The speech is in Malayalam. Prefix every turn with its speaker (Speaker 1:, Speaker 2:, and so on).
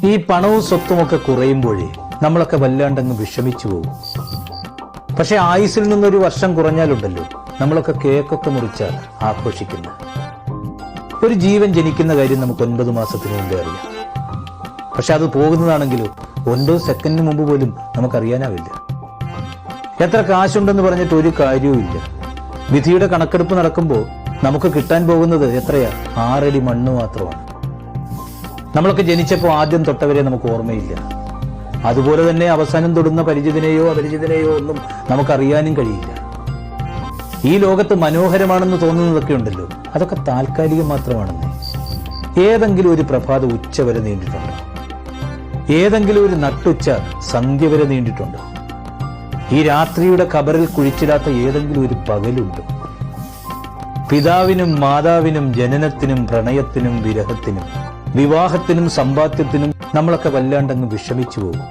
Speaker 1: ഈ പണവും സ്വത്തുമൊക്കെ കുറയുമ്പോഴേ നമ്മളൊക്കെ വല്ലാണ്ടങ്ങ് വിഷമിച്ചു പോകും. പക്ഷെ ആയുസിൽ നിന്നൊരു വർഷം കുറഞ്ഞാലുണ്ടല്ലോ, നമ്മളൊക്കെ കേക്കൊക്കെ മുറിച്ച് ആഘോഷിക്കുന്നു. ഒരു ജീവൻ ജനിക്കുന്ന കാര്യം നമുക്ക് 9 മാസത്തിന് മുമ്പേ അറിയാം. പക്ഷെ അത് പോകുന്നതാണെങ്കിലും 9 സെക്കൻഡിന് മുമ്പ് പോലും നമുക്കറിയാനാവില്ല. എത്ര കാശുണ്ടെന്ന് പറഞ്ഞിട്ട് ഒരു കാര്യവും ഇല്ല. വിധിയുടെ കണക്കെടുപ്പ് നടക്കുമ്പോൾ നമുക്ക് കിട്ടാൻ പോകുന്നത് എത്രയാ? 6 അടി മണ്ണ് മാത്രമാണ്. നമ്മളൊക്കെ ജനിച്ചപ്പോൾ ആദ്യം തൊട്ടവരെ നമുക്ക് ഓർമ്മയില്ല. അതുപോലെ തന്നെ അവസാനം തൊടുന്ന പരിചിതനെയോ അപരിചിതനെയോ ഒന്നും നമുക്കറിയാനും കഴിയില്ല. ഈ ലോകത്ത് മനോഹരമാണെന്ന് തോന്നുന്നതൊക്കെ ഉണ്ടല്ലോ, അതൊക്കെ താൽക്കാലികം മാത്രമാണെന്ന്. ഏതെങ്കിലും ഒരു പ്രഭാതം ഉച്ച വരെ നീണ്ടിട്ടുണ്ടോ? ഏതെങ്കിലും ഒരു നട്ടുച്ച സന്ധ്യ വരെ നീണ്ടിട്ടുണ്ടോ? ഈ രാത്രിയുടെ ഖബറിൽ കുഴിച്ചിടാത്ത ഏതെങ്കിലും ഒരു പകലുണ്ടോ? പിതാവിനും മാതാവിനും ജനനത്തിനും പ്രണയത്തിനും വിരഹത്തിനും വിവാഹത്തിനും സമ്പാദ്യത്തിനും നമ്മളൊക്കെ വല്ലാണ്ടങ്ങ് വിഷമിച്ചു പോകും.